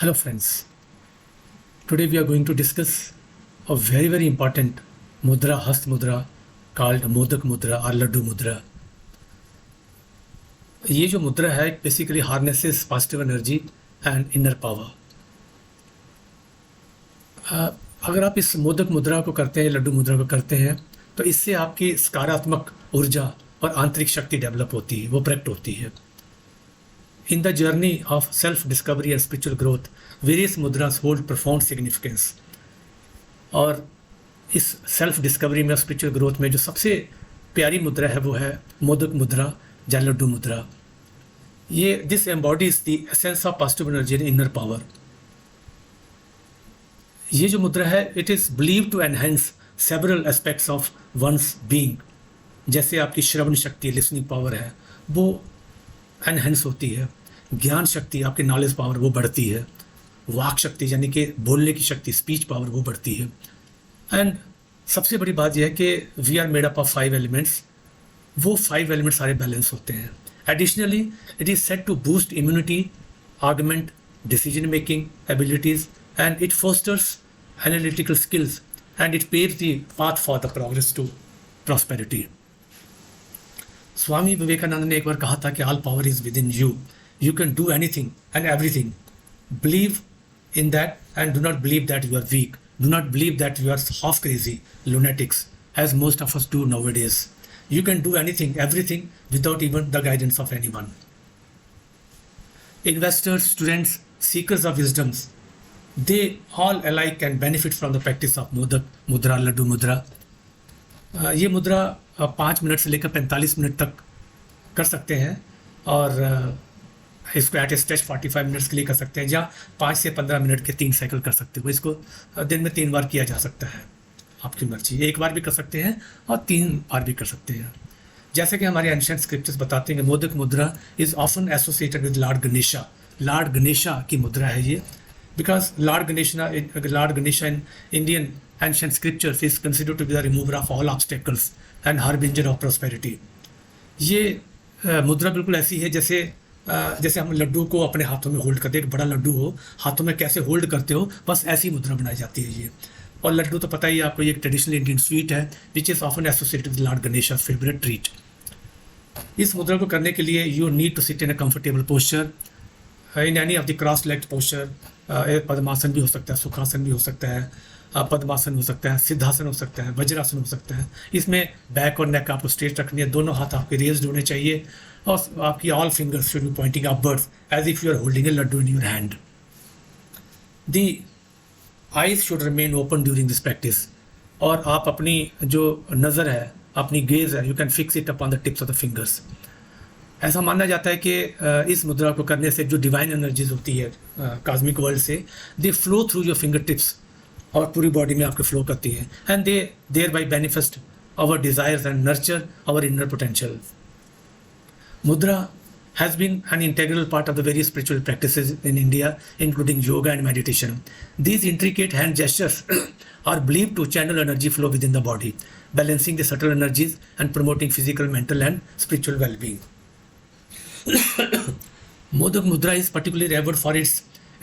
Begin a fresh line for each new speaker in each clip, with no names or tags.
Hello friends, today we are going to discuss a very important mudra, Hast mudra called Modak mudra or Laddu mudra. ये जो मुद्रा है basically harnesses positive energy and inner power. अगर आप इस मोदक मुद्रा को करते हैं, लड्डू मुद्रा को करते हैं, तो इससे आपकी सकारात्मक ऊर्जा और आंतरिक शक्ति डेवलप होती है, वो प्रकट होती है. In the journey of self-discovery and spiritual growth, various mudras hold profound significance. और इस सेल्फ डिस्कवरी में और स्पिरिचुअल ग्रोथ में जो सबसे प्यारी मुद्रा है वो है मोदक मुद्रा या लड्डू मुद्रा. ये this embodies the essence of positive energy and inner power. ये जो मुद्रा है it is believe to enhance several aspects of one's being. जैसे आपकी श्रवण शक्ति, लिसनिंग पावर है, वो एनहेंस होती है. ज्ञान शक्ति, आपकी नॉलेज पावर वो बढ़ती है. वाक शक्ति यानी कि बोलने की शक्ति, स्पीच पावर वो बढ़ती है. एंड सबसे बड़ी बात यह है कि we are made up of 5 elements. वो 5 एलिमेंट्स सारे बैलेंस होते हैं. Additionally it is set to boost immunity, argument decision making abilities, and it fosters analytical skills, and it paves the path for the progress to prosperity. Swami Vivekananda ने एक बार कहा था कि all power is within you. You can do anything and everything. Believe in that and do not believe that you are weak. Do not believe that you are half crazy lunatics as most of us do nowadays. You can do anything, everything without even the guidance of anyone. Investors, students, seekers of wisdoms, they all alike can benefit from the practice of modak mudra, laddu mudra. ये मुद्रा 5 minute से लेकर 45 minute तक कर सकते हैं और इसको एट ए स्ट्रेच 45 मिनट्स के लिए कर सकते हैं, या 5 से 15 मिनट के 3 साइकिल कर सकते हो. इसको दिन में 3 बार किया जा सकता है, आपकी मर्जी. 1 बार भी कर सकते हैं और 3 बार भी कर सकते हैं. जैसे कि हमारे एंशिएंट स्क्रिप्चर्स बताते हैं कि मोदक मुद्रा is often associated with lord Ganesha. Lord Ganesha की मुद्रा है ये, because Lord Ganesha in Indian ancient scriptures is considered to be the remover of all obstacles and harbinger of prosperity. ये मुद्रा बिल्कुल ऐसी है जैसे हम लड्डू को अपने हाथों में होल्ड करते हैं. एक बड़ा लड्डू हो, हाथों में कैसे होल्ड करते हो, बस ऐसी मुद्रा बनाई जाती है ये. और लड्डू तो पता ही है आपको, ये एक ट्रेडिशनल इंडियन स्वीट है which is often associated with lord Ganesha favourite treat. इस मुद्रा को करने के लिए you need to sit in a comfortable posture, in any of the cross legged posture. Padmasana भी हो सकता है, सुखासन भी हो सकता है, पद्मासन हो सकता है, सिद्धासन हो सकता है, वज्रासन हो सकता है. इसमें बैक और नेक आपको स्ट्रेट रखनी है. दोनों हाथ आपके रेज्ड होने चाहिए और आपकी all fingers should be pointing upwards as if you are holding a laddu in your hand. The eyes should remain open during this practice. और आप अपनी जो नज़र है, अपनी गेज है, you can fix it upon the tips of the fingers. ऐसा माना जाता है कि इस मुद्रा को करने से जो डिवाइन एनर्जीज होती है कॉस्मिक वर्ल्ड से, they flow through your fingertips और पूरी बॉडी में आपके फ्लो करती है. And they thereby manifest our desires and nurture our inner potential. Mudra has been an integral part of the various spiritual practices in India, including yoga and meditation. These intricate hand gestures are believed to channel energy flow within the body, balancing the subtle energies and promoting physical, mental, and spiritual well-being. Modak mudra is particularly revered for its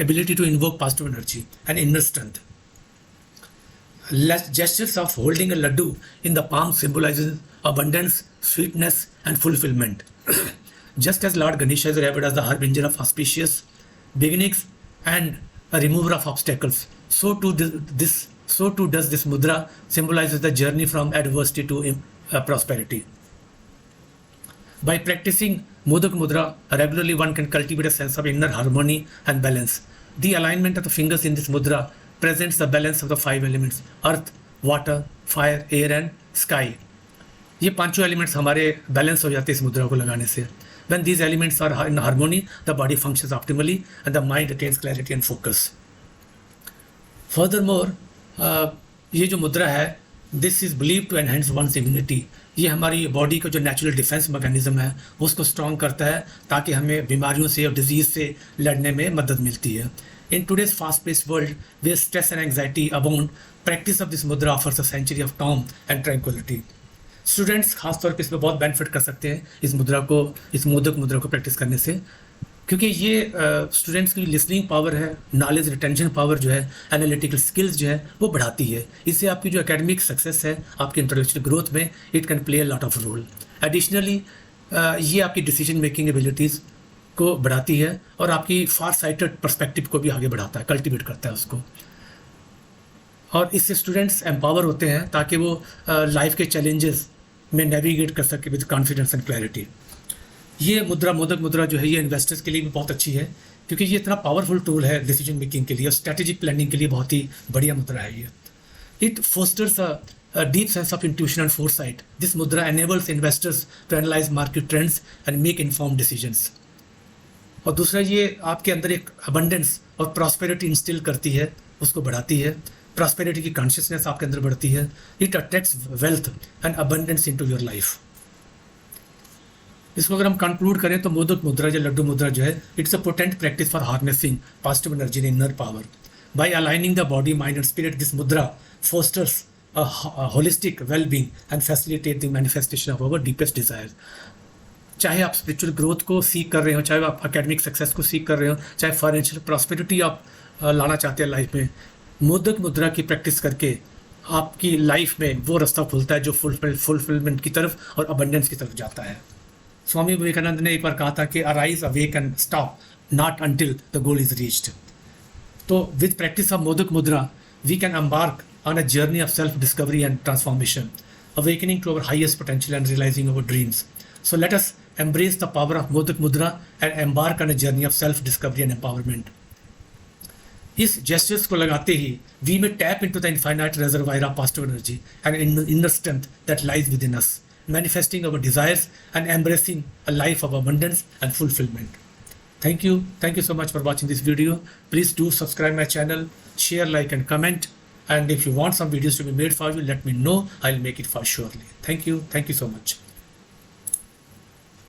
ability to invoke positive energy and inner strength. Gestures of holding a laddu in the palm symbolizes abundance, sweetness, and fulfillment. Just as Lord Ganesha is revered as the harbinger of auspicious beginnings and a remover of obstacles, so too does this mudra symbolizes the journey from adversity to prosperity. By practicing Modak mudra regularly, one can cultivate a sense of inner harmony and balance. The alignment of the fingers in this mudra presents the balance of the 5 elements: earth, water, fire, air and sky. ये 5 elements हमारे balance हो जाते हैं इस मुद्रा को लगाने से. When these elements are in harmony, the body functions optimally and the mind attains clarity and focus. Furthermore, ये जो मुद्रा है, this is believed to enhance one's immunity. ये हमारी बॉडी का जो नेचुरल डिफेंस मैकेनिज्म है उसको स्ट्रॉन्ग करता है ताकि हमें बीमारियों से और डिजीज़ से लड़ने में मदद मिलती है. In today's fast-paced world, where stress and anxiety abound, practice of this mudra offers a sanctuary of calm and tranquility. Students खासतौर पे इसमें बहुत बेनिफिट कर सकते हैं इस मोदक मुद्रा को प्रैक्टिस करने से, क्योंकि ये स्टूडेंट्स की लिसनिंग पावर है, नॉलेज रिटेंशन पावर जो है, एनालिटिकल स्किल्स जो है वो बढ़ाती है। इससे आपकी जो एकेडमिक सक्सेस है, आपकी इंटेलेक्चुअल ग्रोथ में it can play a lot of role. Additionally ये आपकी डिसीजन मेकिंग एबिलिटीज़ को बढ़ाती है और आपकी फार साइटेड पर्सपेक्टिव को भी आगे बढ़ाता है, कल्टिवेट करता है उसको। और इससे स्टूडेंट्स एम्पावर होते हैं ताकि वो लाइफ के चैलेंजेस में नेविगेट कर सके विद कॉन्फिडेंस एंड क्लैरिटी। ये मुद्रा, मोदक मुद्रा जो है, ये इन्वेस्टर्स के लिए भी बहुत अच्छी है क्योंकि ये इतना पावरफुल टूल है डिसीजन मेकिंग के लिए और स्ट्रेटेजिक प्लानिंग के लिए बहुत ही बढ़िया मुद्रा है ये। It fosters a deep sense of intuition and foresight. This mudra enables investors to analyze market trends and make informed decisions. और दूसरा, ये आपके अंदर एक abundance और prosperity इंस्टिल करती है, उसको बढ़ाती है। prosperity की कॉन्शियसनेस आपके अंदर बढ़ती है। It attracts wealth and abundance into your life. इसको अगर हम कंक्लूड करें तो मोदक मुद्रा या लड्डू मुद्रा जो है, it's a potent practice for harnessing positive energy in inner power. By aligning the body, mind and spirit, this mudra fosters a holistic well-being and facilitate the manifestation of our deepest desires. चाहे आप spiritual growth को सीख कर रहे हो, चाहे आप academic success को सीख कर रहे हो, चाहे फाइनेंशियल प्रॉस्पेरिटी आप लाना चाहते हैं लाइफ में, मोदक मुद्रा की प्रैक्टिस करके आपकी लाइफ में वो रास्ता खुलता है जो फुलफिलमेंट की तरफ और अबंडेंस की तरफ जाता है। स्वामी विवेकानंद ने एक बार कहा था कि arise, awake and stop not until the goal is reached. तो with practice of modak mudra we can embark on a journey of self-discovery and transformation, awakening to our highest potential and realizing our dreams. So let us embrace the power of Modak Mudra and embark on a journey of self-discovery and empowerment. इस gestures को लगाते ही we may tap into the infinite reservoir of positive energy and inner strength that lies within us, manifesting our desires and embracing a life of abundance and fulfillment. Thank you so much for watching this video. Please do subscribe my channel, share, like and comment. And if you want some videos to be made for you, let me know. I'll make it for surely. Thank you so much.